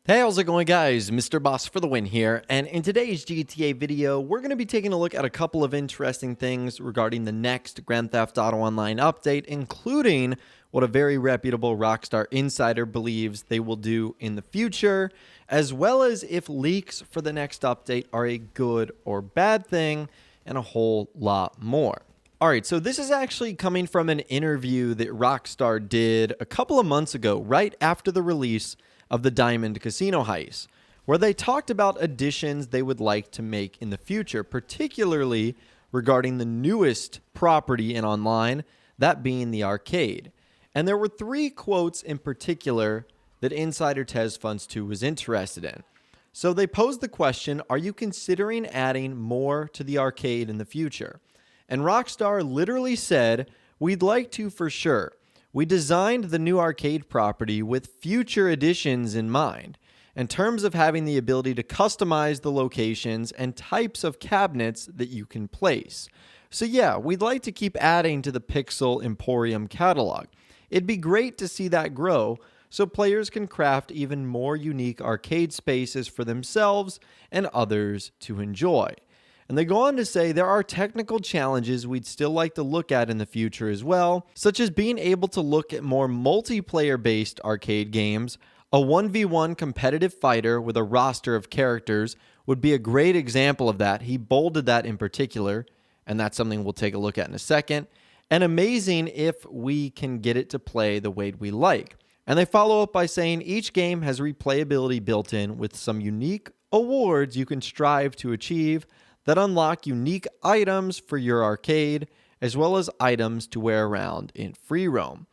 Hey, how's it going, guys? Mr. Boss for the win here, and in today's GTA video, we're going to be taking a look at a couple of interesting things regarding the next Grand Theft Auto Online update, including what a very reputable Rockstar Insider believes they will do in the future, as well as if leaks for the next update are a good or bad thing, and a whole lot more. Alright, so this is actually coming from an interview that Rockstar did a couple of months ago, right after the release of the Diamond Casino heist, where they talked about additions they would like to make in the future, particularly regarding the newest property in online, that being the arcade. And there were three quotes in particular that Insider TezFunds2 was interested in. So they posed the question, are you considering adding more to the arcade in the future? And Rockstar literally said, we'd like to for sure. We designed the new arcade property with future additions in mind, in terms of having the ability to customize the locations and types of cabinets that you can place. So yeah, we'd like to keep adding to the Pixel Emporium catalog. It'd be great to see that grow, so players can craft even more unique arcade spaces for themselves and others to enjoy. And they go on to say there are technical challenges we'd still like to look at in the future as well, such as being able to look at more multiplayer-based arcade games. A 1v1 competitive fighter with a roster of characters would be a great example of that. He bolded that in particular, and that's something we'll take a look at in a second. And amazing if we can get it to play the way we like. And they follow up by saying each game has replayability built in with some unique awards you can strive to achieve that unlock unique items for your arcade, as well as items to wear around in free roam.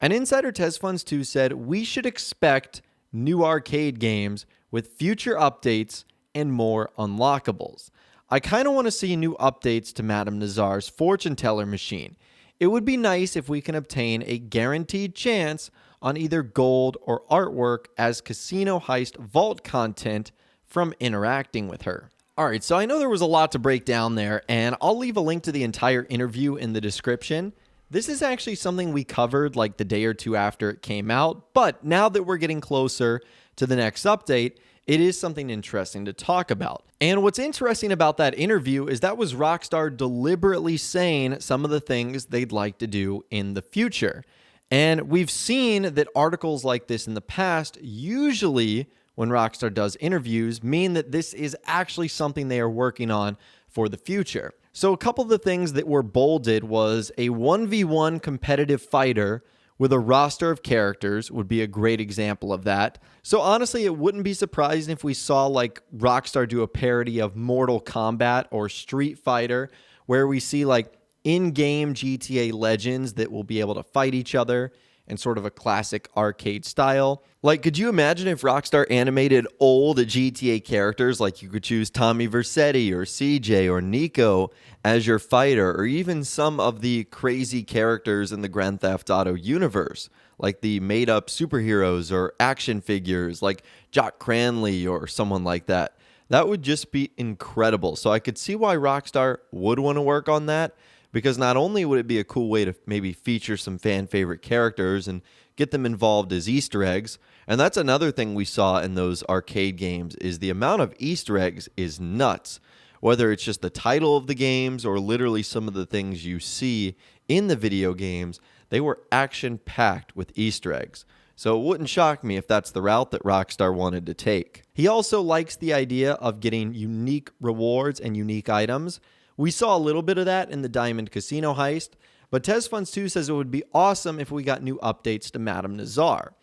And Insider TezFunds2 said we should expect new arcade games with future updates and more unlockables. I kind of want to see new updates to Madame Nazar's fortune teller machine. It would be nice if we can obtain a guaranteed chance on either gold or artwork as casino heist vault content from interacting with her. Alright, so I know there was a lot to break down there, and I'll leave a link to the entire interview in the description. This is actually something we covered like the day or two after it came out, but now that we're getting closer to the next update, it is something interesting to talk about. And what's interesting about that interview is that was Rockstar deliberately saying some of the things they'd like to do in the future. And we've seen that articles like this in the past usually, when Rockstar does interviews, mean that this is actually something they are working on for the future. So a couple of the things that were bolded was a 1v1 competitive fighter with a roster of characters would be a great example of that. So honestly, it wouldn't be surprising if we saw like Rockstar do a parody of Mortal Kombat or Street Fighter, where we see like in-game GTA legends that will be able to fight each other in sort of a classic arcade style. Like, could you imagine if Rockstar animated old GTA characters, like you could choose Tommy Vercetti or CJ or Nico as your fighter, or even some of the crazy characters in the Grand Theft Auto universe, like the made-up superheroes or action figures like Jock Cranley or someone like that? That would just be incredible. So I could see why Rockstar would want to work on that, because not only would it be a cool way to maybe feature some fan favorite characters and get them involved as Easter eggs, and that's another thing we saw in those arcade games, is the amount of Easter eggs is nuts. Whether it's just the title of the games or literally some of the things you see in the video games, they were action-packed with Easter eggs. So it wouldn't shock me if that's the route that Rockstar wanted to take. He also likes the idea of getting unique rewards and unique items. We saw a little bit of that in the Diamond Casino heist, but TezFunds2 says it would be awesome if we got new updates to Madame Nazar.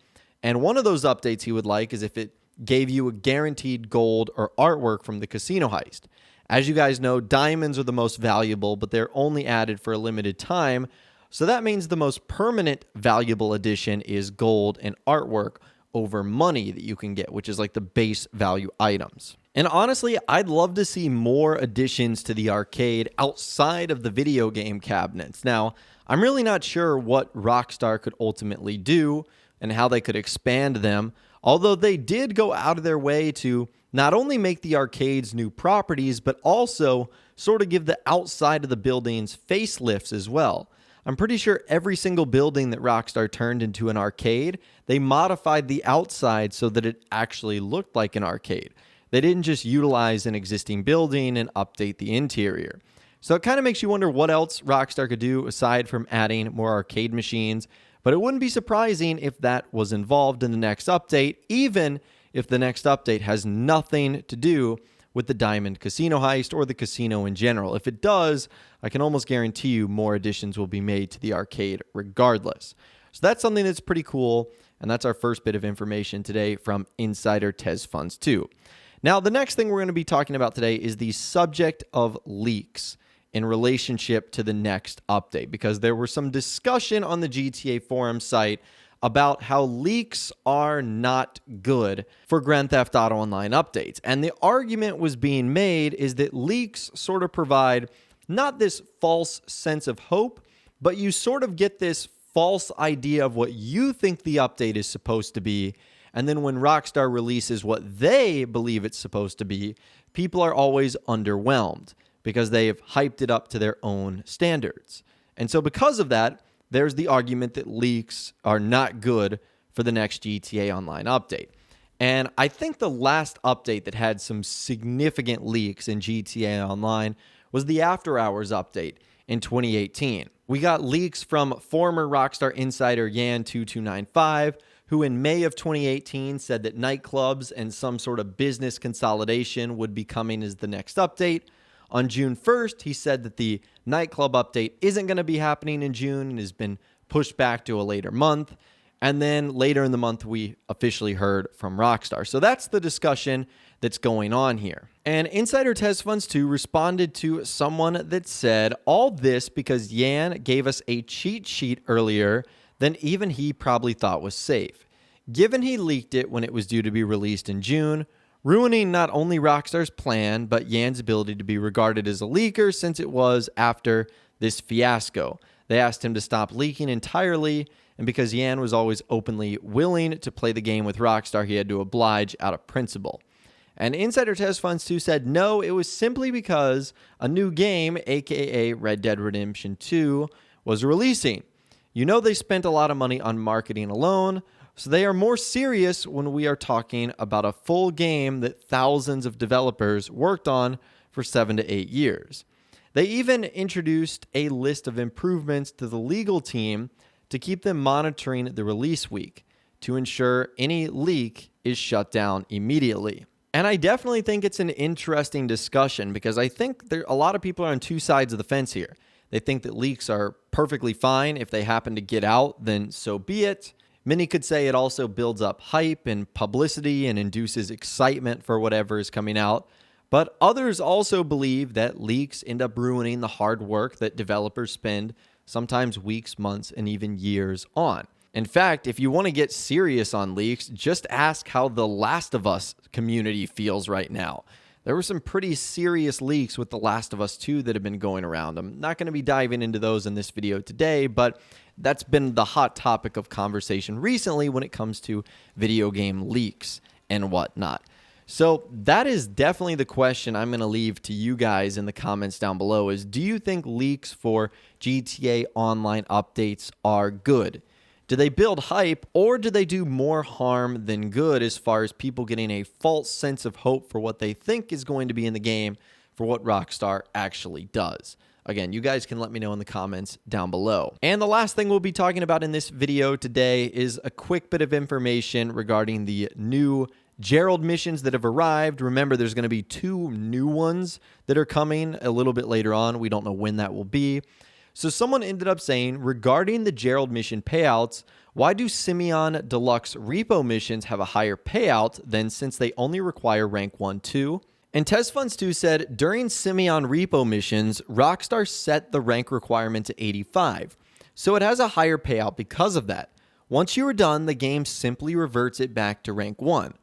And one of those updates he would like is if it gave you a guaranteed gold or artwork from the casino heist. As you guys know, diamonds are the most valuable, but they're only added for a limited time, so that means the most permanent valuable addition is gold and artwork over money that you can get, which is like the base value items. And honestly, I'd love to see more additions to the arcade outside of the video game cabinets. Now, I'm really not sure what Rockstar could ultimately do and how they could expand them, although they did go out of their way to not only make the arcades new properties, but also sort of give the outside of the buildings facelifts as well. I'm pretty sure every single building that Rockstar turned into an arcade, they modified the outside so that it actually looked like an arcade. They didn't just utilize an existing building and update the interior. So it kind of makes you wonder what else Rockstar could do aside from adding more arcade machines, but it wouldn't be surprising if that was involved in the next update, even if the next update has nothing to do with the Diamond Casino heist or the casino in general. If it does, I can almost guarantee you more additions will be made to the arcade regardless. So that's something that's pretty cool, and that's our first bit of information today from Insider TezFunds2. Now, the next thing we're going to be talking about today is the subject of leaks in relationship to the next update, because there was some discussion on the GTA forum site about how leaks are not good for Grand Theft Auto Online updates. And the argument was being made is that leaks sort of provide not this false sense of hope, but you sort of get this false idea of what you think the update is supposed to be. And then when Rockstar releases what they believe it's supposed to be, people are always underwhelmed because they have hyped it up to their own standards. And so because of that, there's the argument that leaks are not good for the next GTA Online update. And I think the last update that had some significant leaks in GTA Online was the After Hours update in 2018. We got leaks from former Rockstar Insider Yan2295, who in May of 2018 said that nightclubs and some sort of business consolidation would be coming as the next update. On June 1st, he said that the nightclub update isn't going to be happening in June and has been pushed back to a later month. And then later in the month, we officially heard from Rockstar. So that's the discussion that's going on here. And Insider TezFunds2 responded to someone that said, all this because Yan gave us a cheat sheet earlier than even he probably thought was safe. Given he leaked it when it was due to be released in June, ruining not only Rockstar's plan, but Yan's ability to be regarded as a leaker since it was after this fiasco. They asked him to stop leaking entirely, and because Yan was always openly willing to play the game with Rockstar, he had to oblige out of principle. And Insider TezFunds2 said, no, it was simply because a new game, aka Red Dead Redemption 2, was releasing. You know they spent a lot of money on marketing alone, so they are more serious when we are talking about a full game that thousands of developers worked on for 7 to 8 years. They even introduced a list of improvements to the legal team to keep them monitoring the release week to ensure any leak is shut down immediately. And I definitely think it's an interesting discussion because I think a lot of people are on two sides of the fence here. They think that leaks are perfectly fine. If they happen to get out, then so be it. Many could say it also builds up hype and publicity and induces excitement for whatever is coming out. But others also believe that leaks end up ruining the hard work that developers spend sometimes weeks, months, and even years on. In fact, if you want to get serious on leaks, just ask how the Last of Us community feels right now. There were some pretty serious leaks with The Last of Us 2 that have been going around. I'm not going to be diving into those in this video today, but that's been the hot topic of conversation recently when it comes to video game leaks and whatnot. So that is definitely the question I'm going to leave to you guys in the comments down below is, do you think leaks for GTA Online updates are good? Do they build hype or do they do more harm than good as far as people getting a false sense of hope for what they think is going to be in the game for what Rockstar actually does? Again, you guys can let me know in the comments down below. And the last thing we'll be talking about in this video today is a quick bit of information regarding the new Gerald missions that have arrived. Remember, there's going to be 2 new ones that are coming a little bit later on. We don't know when that will be. So someone ended up saying, regarding the Gerald mission payouts, why do Simeon Deluxe repo missions have a higher payout than since they only require rank 1-2? And TezFunds2 said, during Simeon repo missions, Rockstar set the rank requirement to 85. So it has a higher payout because of that. Once you are done, the game simply reverts it back to rank 1.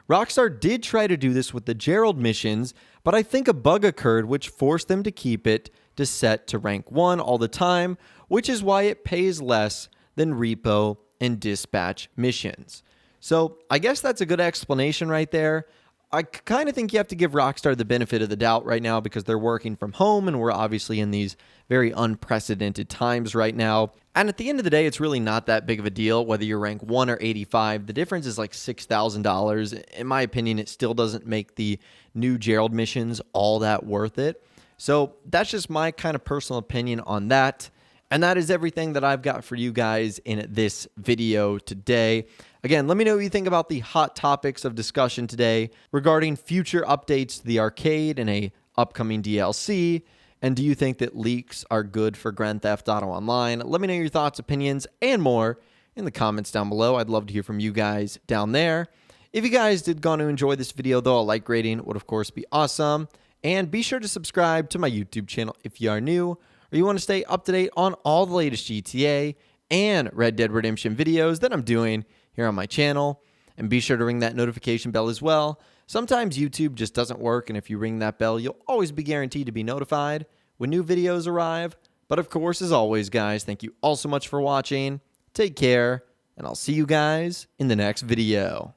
Rockstar did try to do this with the Gerald missions, but I think a bug occurred which forced them to keep it to set to rank 1 all the time, which is why it pays less than repo and dispatch missions. So I guess that's a good explanation right there. I kind of think you have to give Rockstar the benefit of the doubt right now because they're working from home and we're obviously in these very unprecedented times right now. And at the end of the day, it's really not that big of a deal whether you're rank 1 or 85. The difference is like $6,000. In my opinion, it still doesn't make the new Gerald missions all that worth it. So that's just my kind of personal opinion on that. And that is everything that I've got for you guys in this video today. Again, let me know what you think about the hot topics of discussion today regarding future updates to the arcade and a upcoming DLC. And do you think that leaks are good for Grand Theft Auto Online? Let me know your thoughts, opinions, and more in the comments down below. I'd love to hear from you guys down there. If you guys did go to enjoy this video, though, a like rating would, of course, be awesome. And be sure to subscribe to my YouTube channel if you are new, or you want to stay up to date on all the latest GTA and Red Dead Redemption videos that I'm doing here on my channel. And be sure to ring that notification bell as well. Sometimes YouTube just doesn't work, and if you ring that bell, you'll always be guaranteed to be notified when new videos arrive. But of course, as always, guys, thank you all so much for watching. Take care, and I'll see you guys in the next video.